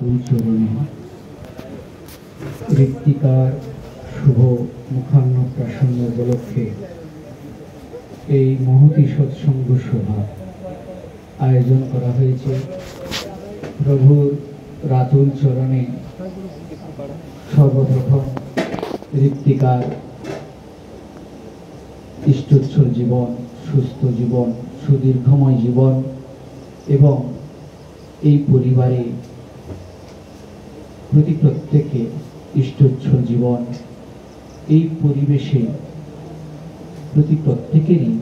রাতুল চরণে ঋত্বিকার শুভ মুখান্নপ্রাশন উপলক্ষে এই মহতী সৎসঙ্গ সভা আয়োজন করা হয়েছে। প্রভুর রাতুল চরণে সর্বপ্রথম ঋত্বিকার ইষ্টোচ্ছল জীবন, সুস্থ জীবন, সুদীর্ঘময় জীবন এবং এই পরিবারে প্রত্যেকে ইষ্টোচ্ছল জীবন, এই পরিবেশে প্রত্যেকেরই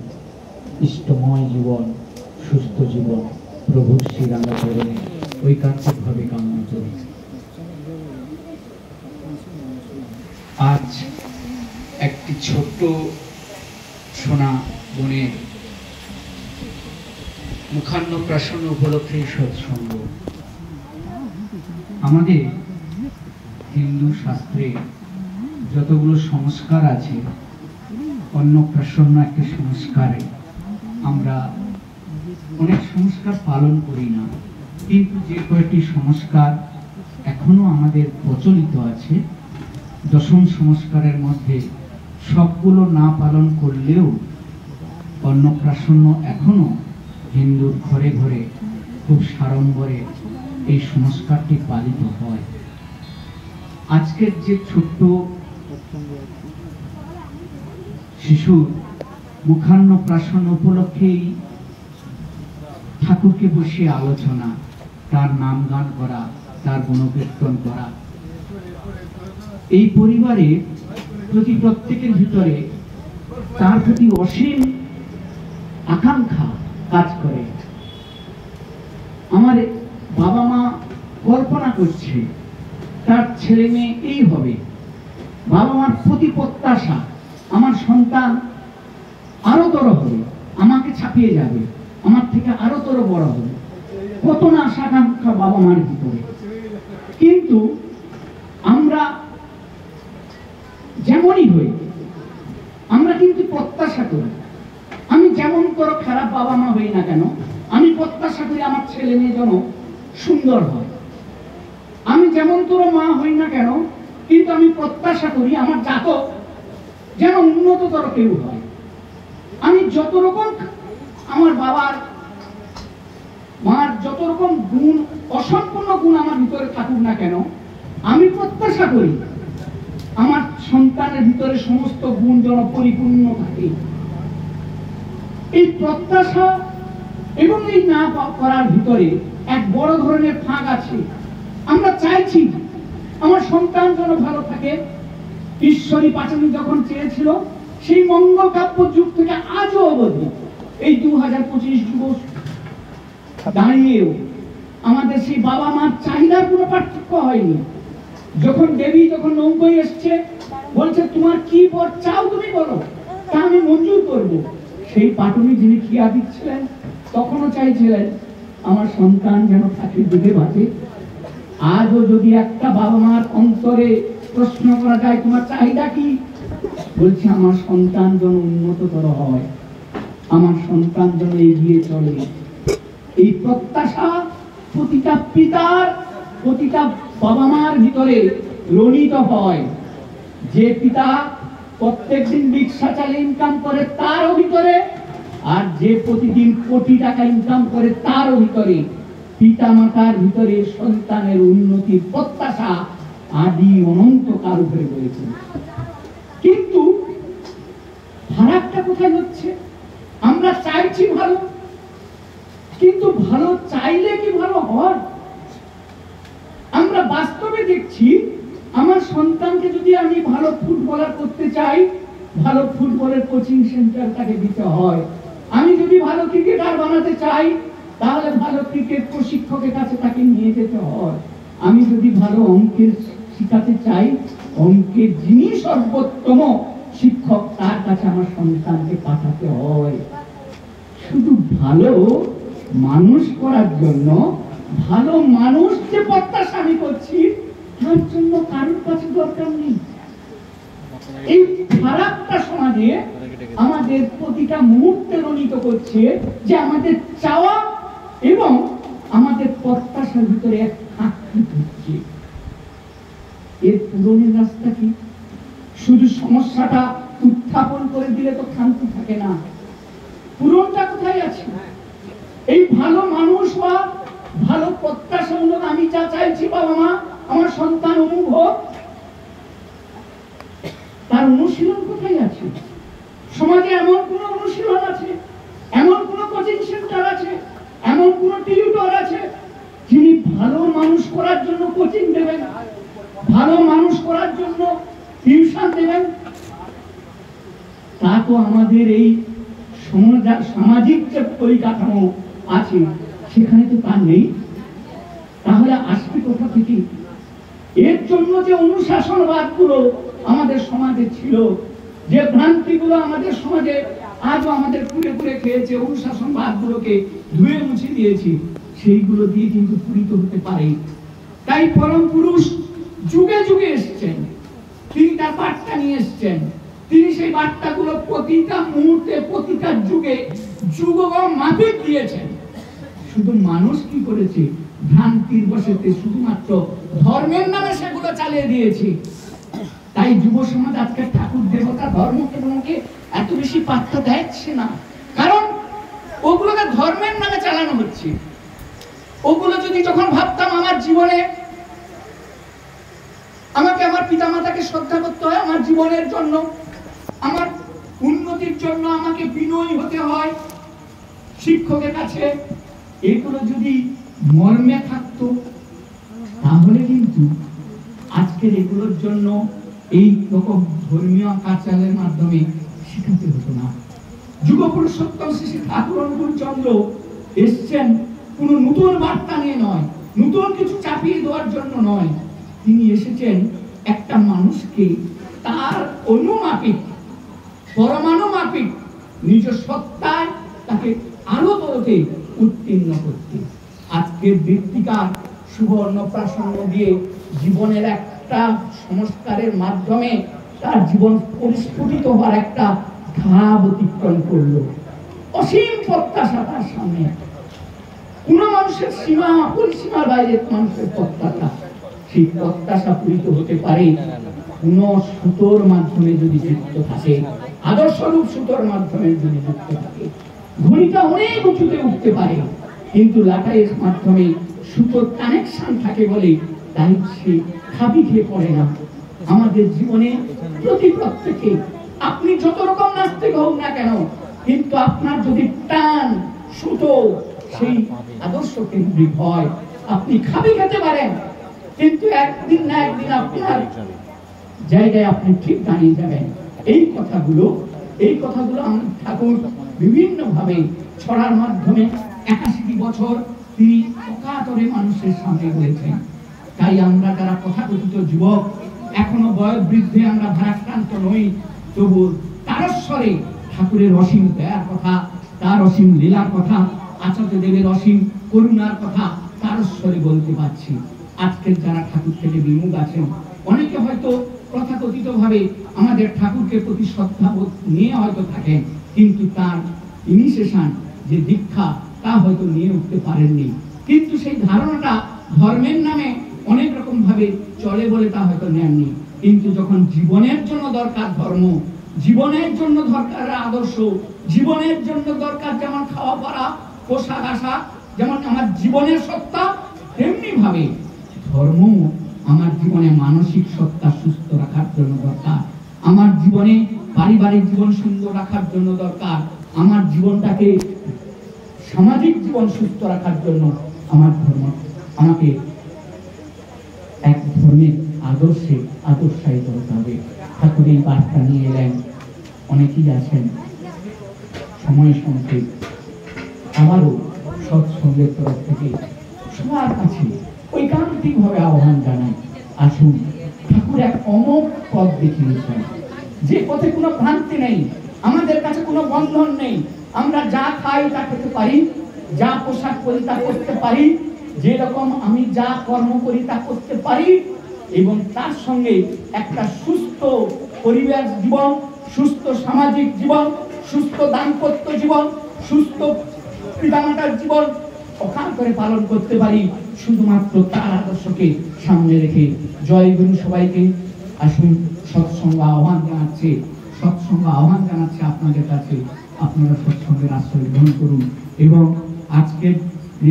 ইষ্টময় জীবন, সুস্থ জীবন প্রভুর শ্রীরাঙ্গা চরণে ঐকান্তিকভাবে কামনা করি। আজ একটি ছোট্ট সোনা বোনের মুখান্নপ্রাশন উপলক্ষে সৎসঙ্গ। আমাদের হিন্দু শাস্ত্রে যতগুলো সংস্কার আছে, অন্নপ্রাশন একটি সংস্কারে আমরা অনেক সংস্কার পালন করি না, কিন্তু যে কয়েকটি সংস্কার এখনো আমাদের প্রচলিত আছে, দশম সংস্কারের মধ্যে সবগুলো না পালন করলেও অন্নপ্রাশন এখনো হিন্দুর ঘরে ঘরে খুব সাড়ম্বরে এই সংস্কারটি পালিত হয়। আজকের যে ছোট্ট শিশুর মুখান্নপ্রাশন উপলক্ষেই ঠাকুরকে বসিয়ে আলোচনা, তার নাম গান করা, তার গুণকীর্তন করা, এই পরিবারে প্রত্যেকের ভিতরে তার প্রতি অসীম আকাঙ্ক্ষা কাজ করে। আমার বাবা মা কল্পনা করছে তার ছেলে মেয়ে এই হবে, বাবা মার প্রতি প্রত্যাশা আমার সন্তান আরো বড় হবে, আমাকে ছাপিয়ে যাবে, আমার থেকে আরো বড় হবে, কত না আশা আকাঙ্ক্ষা বাবা মার ভিতরে। কিন্তু আমরা যেমনই হই, আমরা কিন্তু প্রত্যাশা করি, আমি যেমন করে খারাপ বাবা মা হই না কেন, আমি প্রত্যাশা করি আমার ছেলে মেয়ে যেন সুন্দর হয়। আমি যেমন তোর মা হই না কেন, কিন্তু আমি প্রত্যাশা করি আমার জাতক যেন উন্নততর কেউ হয়। আমি যত রকম আমার বাবার মার যত রকম গুণ, অসম্পূর্ণ গুণ আমার ভিতরে থাকুক না কেন, আমি প্রত্যাশা করি আমার সন্তানের ভিতরে সমস্ত গুণ যেন পরিপূর্ণ থাকে। এই প্রত্যাশা এবং এই না করার ভিতরে এক বড় ধরনের ফাঁক আছে। আমরা চাইছি আমার সন্তান যেন ভালো থাকে। ঈশ্বরী পাঁচালী যখন চেয়েছিল, সেই মঙ্গল কাব্য যুগ থেকে আজও অবধি এই 2025 যুগ দাঁড়িয়েও আমাদের সেই বাবা মার চাহিদার কোনো পার্থক্য হয়নি। যখন দেবী যখন নৌকোয় এসছে, বলছে তোমার কি বর চাও তুমি বলো, তা আমি মঞ্জুর করবো। সেই পাটুনি যিনি ক্রিয়া দিচ্ছিলেন তখনও চাইছিলেন আমার সন্তান যেন ঠাকুর দিকে বাঁচে। আজও যদি একটা বাবা মার অন্তরে প্রশ্ন করা যায় তোমার চাহিদা কি, বলছে আমার সন্তান যেন উন্নততর হয়, আমার সন্তান যেন এগিয়ে চলে। এই প্রত্যাশা প্রতিটা পিতার, প্রতিটা বাবা মার ভিতরে রণিত হয়। যে পিতা প্রত্যেকদিন রিক্সা চালিয়ে ইনকাম করে তারও ভিতরে, আর যে প্রতিদিন কোটি টাকা ইনকাম করে তারও ভিতরে পিতা মাতার ভিতরে সন্তানের উন্নতির প্রত্যাশা আদি অনন্তকাল ধরে রয়েছে। কিন্তু ফারাকটা কোথায় হচ্ছে? আমরা চাইছি ভালো, কিন্তু ভালো চাইলে কি ভালো হয়? আমরা বাস্তবে দেখছি আমার সন্তানকে যদি আমি ভালো ফুটবলার করতে চাই, ভালো ফুটবলের কোচিং সেন্টার তাকে দিতে হয়। আমি যদি ভালো ক্রিকেটার বানাতে চাই, তাহলে ভালো ক্রিকেট প্রশিক্ষকের কাছে তাকে নিয়ে যেতে হয়। আমি যদি ভালো অঙ্কের শিখাতে চাই, অঙ্কের যিনি সর্বোত্তম শিক্ষক তার কাছে আমার সন্তানকে পাঠাতে হয়। শুধু ভালো মানুষ করার জন্য, ভালো মানুষ যে প্রত্যাশা আমি করছি, তার জন্য কারোর কাছে দরকার নেই। এই খারাপটা সমাজে আমাদের প্রতিটা মুহূর্তে রণিত করছে যে আমাদের চাওয়া এবং আমাদের প্রত্যাশার ভিতরে এক ফাঁক পূরণের রাস্তা কি? শুধু সমস্যাটা উত্থাপন করে দিলে তো শান্তি থাকে না, পূরণটা কোথায় আছে? এই ভালো মানুষ হওয়া, ভালো প্রত্যাশামূলক, আমি যা চাইছি বাবা মা আমার সন্তান অমুক হোক, তার অনুশীলন কোথায় আছে? সমাজে এমন কোন অনুশীলন আছে, এমন কোন কোচিং সেন্টার আছে, এমন কোন টিউটর আছে যিনি ভালো মানুষ করার জন্য কোচিং দেবেন, ভালো মানুষ করার জন্য টিউশন দেবেন? তা তো আমাদের এই সামাজিক যে পরিকাঠামো আছে সেখানে তো তা নেই। তাহলে আসবে কোথা থেকে? এর জন্য যে অনুশাসনবাদ গুলো আমাদের সমাজে ছিল, যে ভ্রান্তি গুলো আমাদের সমাজে আজও আমাদের পুড়ে পুড়ে খেয়েছে, অনুশাসনবাদ গুলোকে ধুয়ে মুছে দিয়েছি, সেইগুলো দিয়ে কিন্তু পূরিত হতে পারে। তাই পরম পুরুষ যুগে যুগে এসছেন, তিনি তার বার্তা নিয়ে এসছেন, তিনি সেই বার্তাগুলো প্রতিটা মুহূর্তে প্রতিটা যুগে যুগগম মাফিক দিয়েছেন। শুধু মানুষ কি করেছে? ভ্রান্তির বশেতে শুধুমাত্র ধর্মের নামে সেগুলো চালিয়ে দিয়েছে। তাই যুব সমাজ আজকে ঠাকুর দেবতা ধর্মকে এত বেশি পাত্র দিচ্ছে না, কারণ ওগুলোকে ধর্মের নামে চালানো হচ্ছে। ওগুলো যদি যখন ভাবতাম আমার জীবনে আমাকে আমার পিতামাতাকে শ্রদ্ধা করতে হয়, আমার জীবনের জন্য, আমার উন্নতির জন্য আমাকে বিনয়ী হতে হয় শিক্ষকের কাছে, এগুলো যদি মর্মে থাকতো তাহলে কিন্তু আজকের এগুলোর জন্য এই রকম ধর্মীয় আচারের মাধ্যমে শেখাতে হতো না। যুগপুরুষোত্তম শ্রী ঠাকুর অনুকূল চন্দ্র এসছেন কোন নতুন বার্তা নিয়ে নয়, নতুন কিছু চাপিয়ে দেওয়ার জন্য নয়, তিনি এসেছেন একটা মানুষকে তার অনুমাপিক, পরমাণু মাপিক নিজ সত্তায় তাকে আরো তরতে উত্তীর্ণ করতে। আজকের ব্যক্তিকার সুবর্ণ প্রাসঙ্গ দিয়ে জীবনের একটা সংস্কারের মাধ্যমে তার জীবন পরিস্ফুটিত হওয়ার একটা ধাপ অতিক্রম করলো। অসীম প্রত্যাশা তার সামনে, কোন মানুষের সীমা পরিসীমার বাইরে মানুষের প্রত্যাশা, সেই প্রত্যাশা পূরিত হতে পারে কোন সুতোর মাধ্যমে যদি যুক্ত থাকে, আদর্শরূপ সুতোর মাধ্যমে যদি যুক্ত থাকে। ঘড়িটা অনেক উঁচুতে উঠতে পারে, কিন্তু লাটাইয়ের মাধ্যমে সুতোর কানেকশন থাকে বলে তাই সে খাবি খেয়ে পড়ে না। আমাদের জীবনে প্রতি প্রত্যেকে আপনি যত রকম নাস্তিক হোক না কেন, কিন্তু আপনার যদি টান সুতো সেই আদর্শ কেন্দ্রিক হয়, আপনি খাবি খেতে পারেন, কিন্তু একদিন না একদিন আপনার জায়গায় আপনি ঠিক দাঁড়িয়ে যাবেন। এই কথাগুলো আমার ঠাকুর বিভিন্ন ভাবে ছড়ার মাধ্যমে 81 বছর তিনি অকাতরে মানুষের সামনে বলেছেন। তাই আমরা যারা তথাকথিত যুবক, এখনো বয়স বৃদ্ধে আমরা ভারাক্রান্ত নই, তবু তারস্বরে ঠাকুরের অসীম দয়ার কথা, তার অসীম লীলার কথা, আচার্য দেবের অসীম করুণার কথা তারস্বরে বলতে পারছি। আজকের যারা ঠাকুর থেকে বিমুখ আছেন, অনেকে হয়তো তথাকথিত ভাবে আমাদের ঠাকুরকে প্রতি শ্রদ্ধাবোধ নিয়ে হয়তো থাকেন, কিন্তু তার ইনিশিয়েশন যে দীক্ষা তা হয়তো নিয়ে উঠতে পারেননি। কিন্তু সেই ধারণাটা ধর্মের নামে অনেক রকম ভাবে চলে বলে তা হয়তো নেননি। কিন্তু যখন জীবনের জন্য দরকার ধর্ম, জীবনের জন্য দরকার আদর্শ, জীবনের জন্য দরকার যেমন খাওয়া পড়া পোশাক আশাক, যেমন আমার জীবনের সত্তা, তেমনি ভাবে ধর্ম আমার জীবনে মানসিক সত্তা সুস্থ রাখার জন্য দরকার, আমার জীবনে পারিবারিক জীবন সুন্দর রাখার জন্য দরকার, আমার জীবনটাকে সামাজিক জীবন সুস্থ রাখার জন্য আমার ধর্ম আমাকে এক ধর্মের আদর্শে আদর্শায়িত হতে হবে। ঠাকুর এই বার্তা নিয়ে এলেন। অনেকেই আছেন সময় সংক্ষেপ, আবারও সৎসঙ্গের তরফ থেকে সবার কাছে ঐকান্তিক ভাবে আহ্বান জানাই, আসুন ঠাকুর এক অমোঘ পথ দেখিয়েছেন, যে পথে কোনো ভ্রান্তি নেই, আমাদের কাছে কোনো বন্ধন নেই, আমরা যা খাই তা খেতে পারি, যা পোশাক পরি তা করতে পারি, যেরকম আমি যা কর্ম করি তা করতে পারি, এবং তার সঙ্গে একটা সুস্থ পরিবেশ জীবন, সুস্থ সামাজিক জীবন, সুস্থ দাম্পত্য জীবন, সুস্থ পিতামাতার জীবন অকাল করে পালন করতে পারি, শুধুমাত্র তার আদর্শকে সামনে রেখে। জয় গুরু সবাইকে। আসুন সৎসঙ্গ আহ্বান জানাচ্ছে আপনাদের কাছে, আপনারা সৎসঙ্গের আশ্রয় গ্রহণ করুন এবং আজকের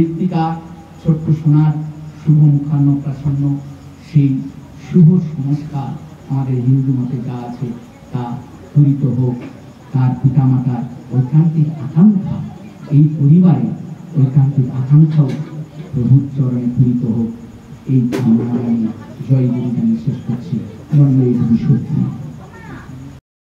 ঋত্বিকা ছোট্ট সোনার শুভ মুখান্নপ্রাসন্ন সেই শুভ সংস্কার আমাদের হিন্দু মতে যা আছে তা পূরিত হোক। তার পিতামাতার ঐকান্তিক আকাঙ্ক্ষা, এই পরিবারে ঐকান্তিক আকাঙ্ক্ষাও প্রভুর চরণে পূরিত হোক। এই কামনা আমি জয় গুরু জানিয়ে শেষ করছি। বন্দে ভবিষ্যৎ।